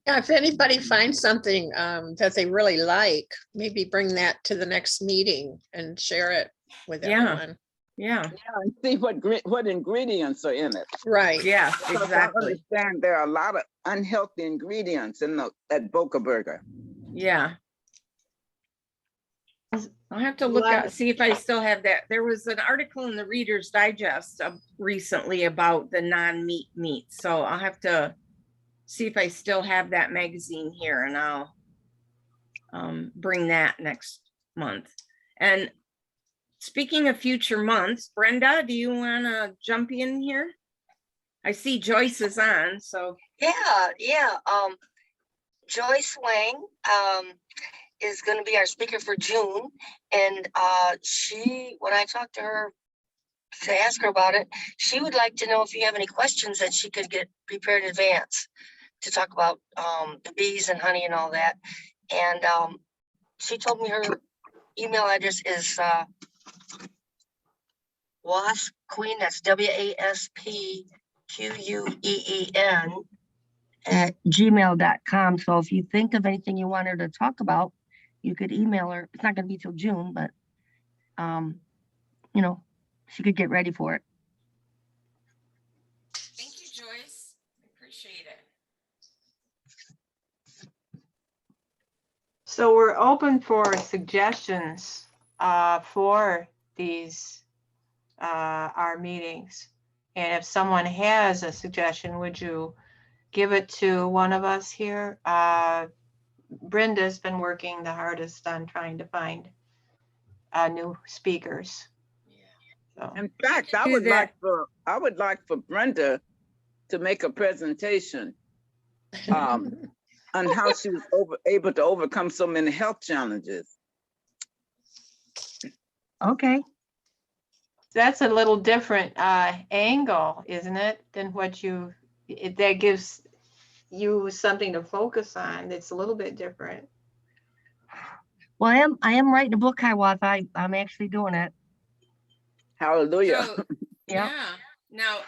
if anybody finds something that they really like, maybe bring that to the next meeting and share it with everyone. Yeah, and see what ingredients are in it. Right. Yeah, Because exactly. I understand there are a lot of unhealthy ingredients in that Boca burger. Yeah. I'll have to look at, see if I still have that. There was an article in the Reader's Digest recently about the non-meat meats. So I'll have to see if I still have that magazine here, and I'll bring that next month. And speaking of future months, Brenda, do you want to jump in here? I see Joyce is on, so. Yeah. Joyce Wang is going to be our speaker for June. And when I talked to her to ask her about it, she would like to know if you have any questions that she could get prepared in advance to talk about the bees and honey and all that. And she told me her email address is Wasp Queen, that's WASPQUEEN @gmail.com. So if you think of anything you want her to talk about, you could email her. It's not going to be till June, but she could get ready for it. Thank you, Joyce. I appreciate it. So we're open for suggestions for these our meetings. And if someone has a suggestion, would you give it to one of us here? Brenda's been working the hardest on trying to find new speakers. So. In fact, I would like for Brenda to make a presentation on how she was able to overcome so many health challenges. Okay. That's a little different angle, isn't it, than what that gives you something to focus on. It's a little bit different. Well, I am writing a book, Hiawatha. I'm actually doing it. Hallelujah. So, Yeah. yeah. Now,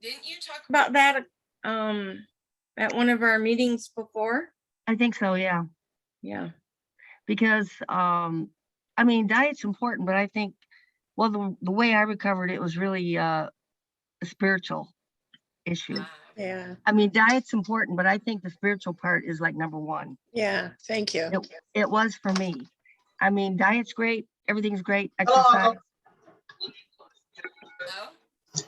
didn't you talk about that at one of our meetings before? I think so, yeah. Yeah. Because I mean, diet's important, but I think, well, the way I recovered it was really a spiritual issue. Yeah, I mean, diet's important, but I think the spiritual part is like number one. yeah, thank you. It was for me. I mean, diet's great, everything's great, exercise. Hello?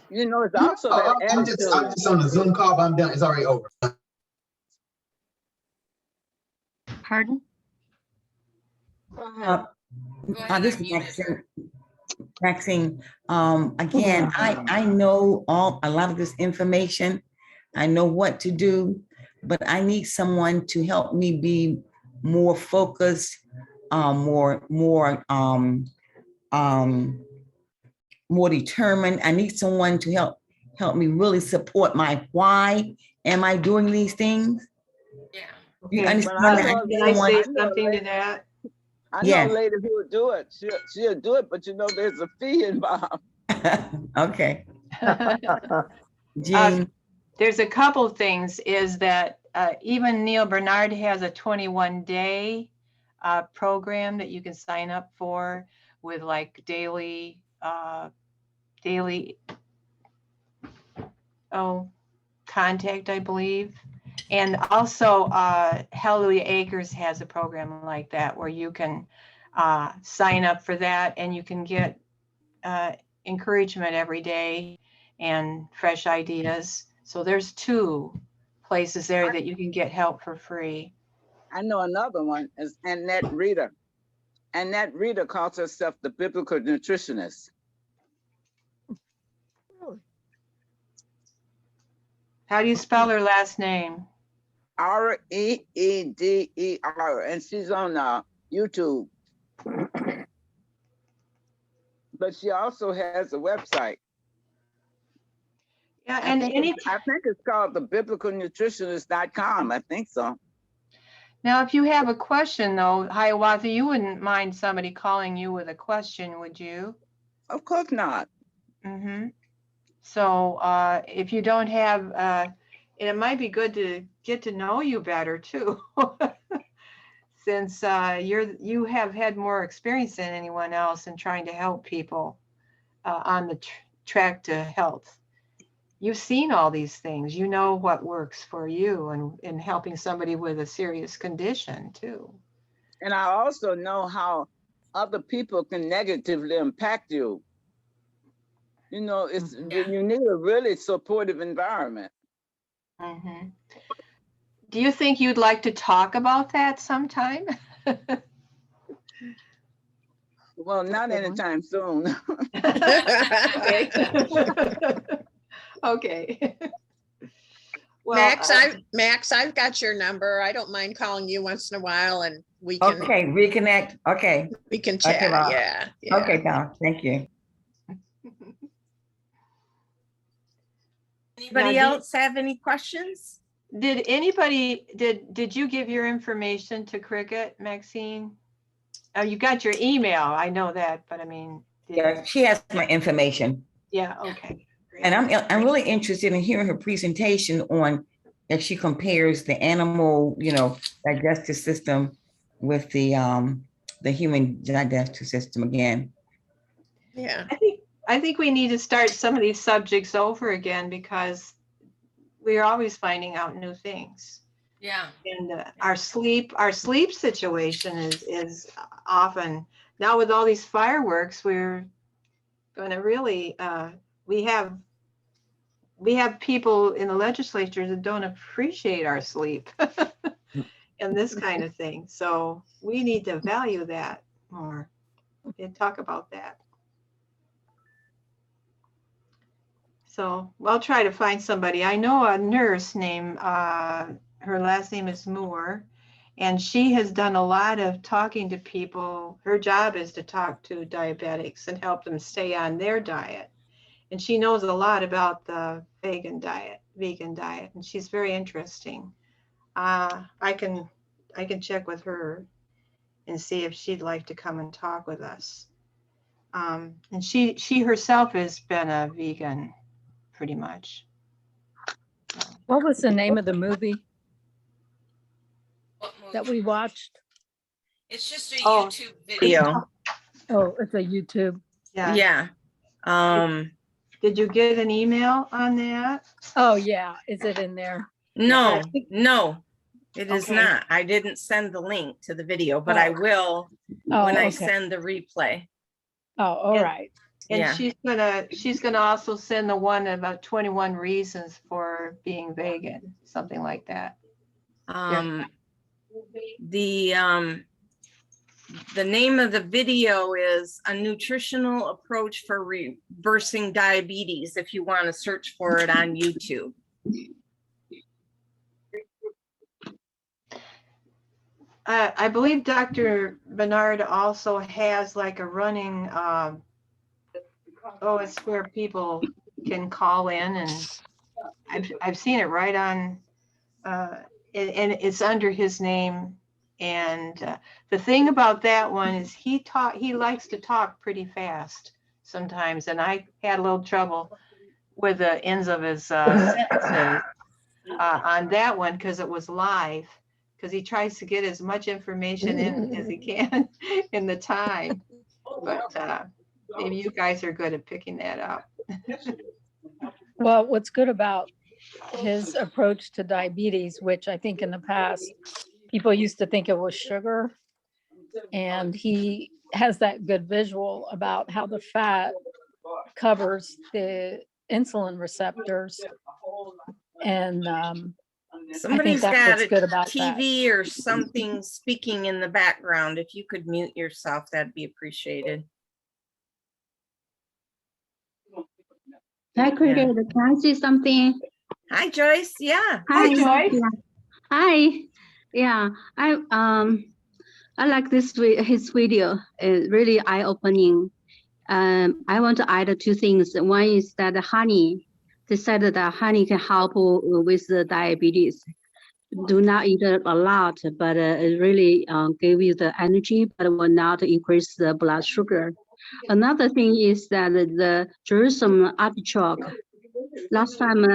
You know, it's also that I'm just on the Zoom call, but I'm done. It's already over. Pardon? Go ahead. This I'm is muted. Maxine. Again, I know a lot of this information. I know what to do, but I need someone to help me be more focused, more determined. I need someone to help me really support my why am I doing these things. Yeah. You Okay, understand? well, I Can need I someone- say something to that? I know Yeah. a lady who would do it. She'll do it, but you know, there's a fee involved. Okay, Jean. There's a couple things is that even Neal Barnard has a 21-day program that you can sign up for with like daily contact, I believe. And also Hallelujah Acres has a program like that where you can sign up for that and you can get encouragement every day and fresh ideas. So there's 2 places there that you can get help for free. I know another one is Annette Reader. Annette Reader calls herself the biblical nutritionist. How do you spell her last name? Reeder, and she's on YouTube. But she also has a website. Yeah, I think it's called thebiblicalnutritionist.com. I think so. now, if you have a question though, Hiawatha, you wouldn't mind somebody calling you with a question, would you? Of course not. Mm-hmm. So if you don't have, it might be good to get to know you better too, since you have had more experience than anyone else in trying to help people on the track to health. You've seen all these things. You know what works for you and in helping somebody with a serious condition too. And I also know how other people can negatively impact you. You know, you need a really supportive environment. Mm-hmm. Do you think you'd like to talk about that sometime? Well, not anytime soon. Okay. Okay. Well, Max, I've got your number. I don't mind calling you once in a while and we can Reconnect. Okay. We can chat. Okay, Bob. Yeah. Okay, pal. Thank you. Anybody else have any questions? Did you give your information to Cricket, Maxine? Oh, you got your email. I know that, but I mean. Yeah, she has my information. Yeah, okay. Great. And I'm really interested in hearing her presentation on if she compares the animal, digestive system with the human digestive system again. Yeah. I think we need to start some of these subjects over again because we're always finding out new things. Yeah. And our sleep situation is often now with all these fireworks, we're going to really we have people in the legislature that don't appreciate our sleep and this kind of thing. So we need to value that more and talk about that. So I'll try to find somebody. I know a nurse named, her last name is Moore, and she has done a lot of talking to people. Her job is to talk to diabetics and help them stay on their diet. And she knows a lot about the vegan diet, and she's very interesting. I can check with her. and see if she'd like to come and talk with us. And she herself has been a vegan pretty much. What was the name of the movie that we watched? It's just a Oh. YouTube video. Oh, it's a YouTube. Yeah. Yeah. Did you get an email on that? Oh, yeah. Is it in there? No, it is Okay. not. I didn't send the link to the video, but I will when I okay. send the replay. Oh, all right. And Yeah. she's gonna also send the one about 21 reasons for being vegan, something like that. The name of the video is A Nutritional Approach for Reversing Diabetes, if you want to search for it on YouTube. I believe Dr. Barnard also has like a running, it's where people can call in, and I've seen it right on, and it's under his name. And the thing about that one is he likes to talk pretty fast sometimes, and I had a little trouble with the ends of his sentences on that one because it was live, because he tries to get as much information in as he can in the time. But maybe you guys are good at picking that up. Well, what's good about his approach to diabetes, which I think in the past, people used to think it was sugar, and he has that good visual about how the fat covers the insulin receptors. And Somebody's that's got what's a good about TV or something speaking in the background. If you could mute yourself, that'd be appreciated. Hi, Cricket. Can I say something? Hi, Joyce. Yeah. Hi, Joyce. Yeah. Hi. Yeah, I like his video. It's really eye-opening. I want to add two things. One is that honey. They said that honey can help with the diabetes. Do not eat it a lot, but it really give you the energy, but will not increase the blood sugar. Another thing is that the Jerusalem artichoke. Last time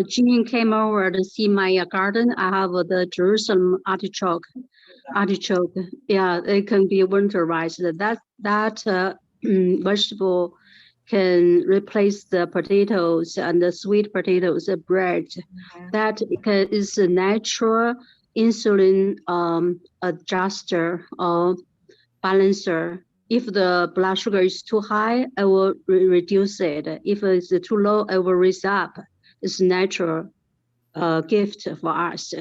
Jean came over to see my garden, I have the Jerusalem artichoke. Yeah, it can be winterized. That vegetable can replace the potatoes and the sweet potatoes, the bread. That is a natural insulin adjuster or balancer. If the blood sugar is too high, I will reduce it. If it's too low, I will raise up. It's a natural gift for us.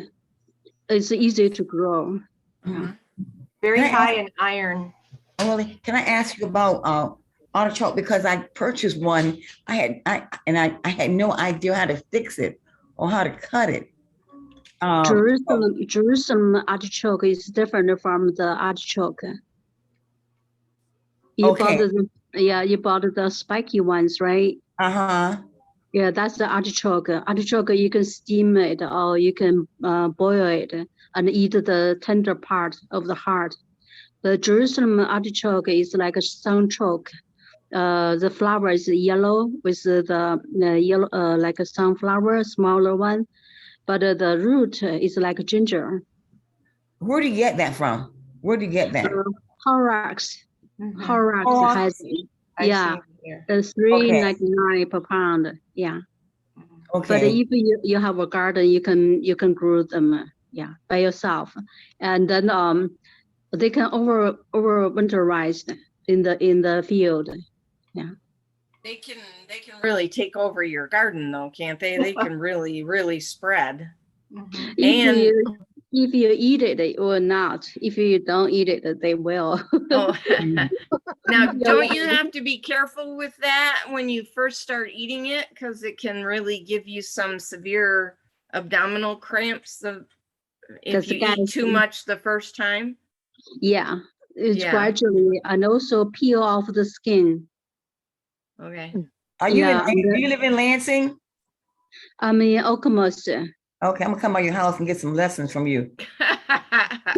It's easy to grow. Very high in iron. Emily, can I ask you about artichoke? Because I purchased one. I had no idea how to fix it or how to cut it. Jerusalem artichoke is different from the artichoke. You bought the spiky ones, right? Yeah, that's the artichoke. Artichoke, you can steam it or you can boil it and eat the tender part of the heart. The Jerusalem artichoke is like a sunchoke. The flower is yellow with the yellow, like a sunflower, smaller one, but the root is like a ginger. Where do you get that from? Where do you get that? Horax. Horax has, yeah, it's $3.99 per pound. Yeah. Okay. But if you have a garden, you can grow them, yeah, by yourself, and then they can overwinterize in the field. Yeah. They can really take over your garden though, can't they? They can really spread. If you eat it or not, if you don't eat it, they will. Oh. Now, don't you have to be careful with that when you first start eating it? Because it can really give you some severe abdominal cramps if you eat too much the first time. Yeah, it's gradually, and also peel off the skin. Okay. Do you live in Lansing? I'm in Okemos. Okay, I'm gonna come by your house and get some lessons from you.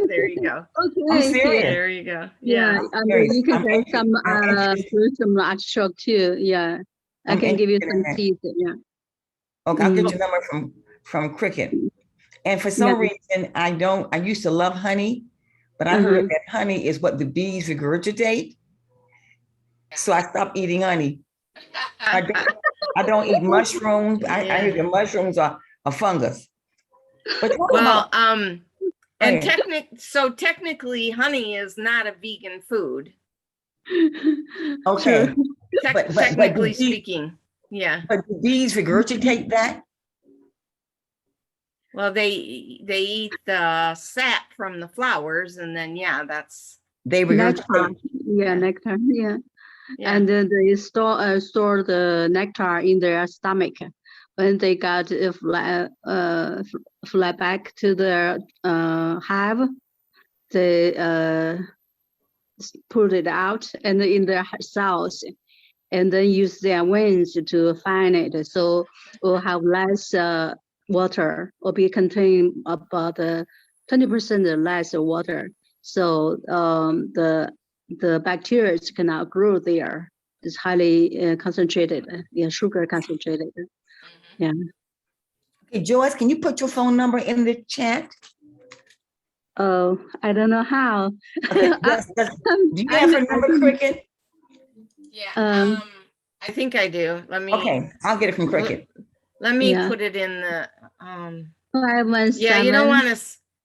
There you go. I'm Okay. serious. There you go. Yeah, Yeah. and serious. you can I'm get interested- some I'm interested. fruit from artichoke too. Yeah, I I'm can give you interested in some that. seeds. Yeah. Okay, I'll get Mm. your number from Cricket. And for Yeah. some reason, I used to love honey, but I heard that honey is what the bees regurgitate. So I stopped eating honey. I don't eat mushrooms. I heard the mushrooms are a fungus. But what Well, about- and ahead. technically honey is not a vegan food. Okay. But Technically the bee- speaking. Yeah. But the bees regurgitate that? Well, they eat the sap from the flowers, and then that's They Nectar. regurgitate. Yeah, nectar. Yeah. yeah. And then they store the nectar in their stomach. When they got fly back to their hive, they put it out and in their cells, and then use their wings to find it. So we'll have less water, or be contain about 20% less water. So the bacteria cannot grow there. It's highly concentrated, sugar concentrated. Yeah. Okay, Joyce, can you put your phone number in the chat? Oh, I don't know how. Okay, do you have her number, Cricket? Yeah. I think I do. Let me. Okay, I'll get it from Cricket. Let me put it in the. 517. Yeah, you don't want to.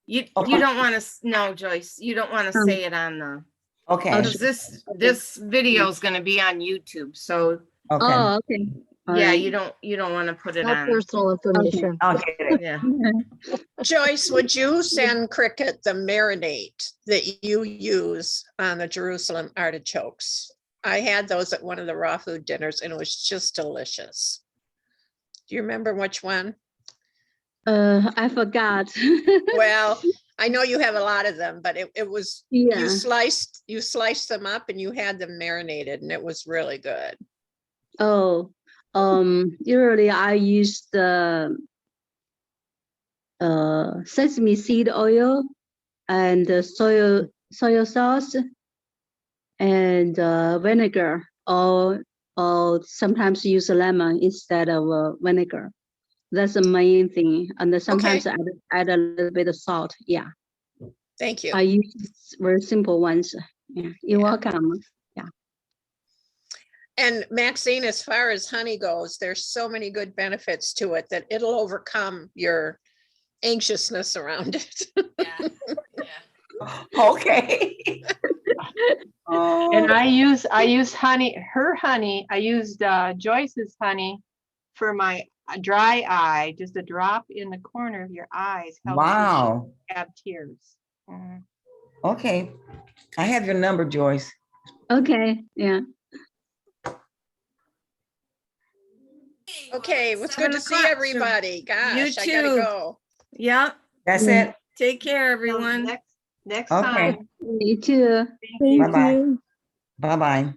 You don't want to. No, Joyce, you don't want to say it on the. Okay. Because this video is going to be on YouTube, so. Okay. Oh, okay. Yeah, you don't want to put it on. Personal information. I'll get it. Yeah. Joyce, would you send Cricket the marinade that you use on the Jerusalem artichokes? I had those at one of the raw food dinners and it was just delicious. Do you remember which one? I forgot. Well, I know you have a lot of them, but it was, you sliced them up and you had them marinated and it was really good. Oh, usually I use the sesame seed oil and the soy sauce and vinegar, or sometimes use lemon instead of vinegar. That's the main thing. And then sometimes I add a little bit of salt. Yeah. Thank you. I use very simple ones. Yeah, you're welcome. Yeah. And Maxine, as far as honey goes, there's so many good benefits to it that it'll overcome your anxiousness around it. Okay. And I use honey, her honey. I used Joyce's honey for my dry eye, just a drop in the corner of your eyes. Wow. Have tears. Mhm. Okay. I have your number, Joyce. Okay. Yeah. Okay, well, it's good to see everybody. Gosh, I gotta go. Yeah. That's it. Take care, everyone. Next Okay. time. Me too. Thank Bye-bye. you. Bye-bye.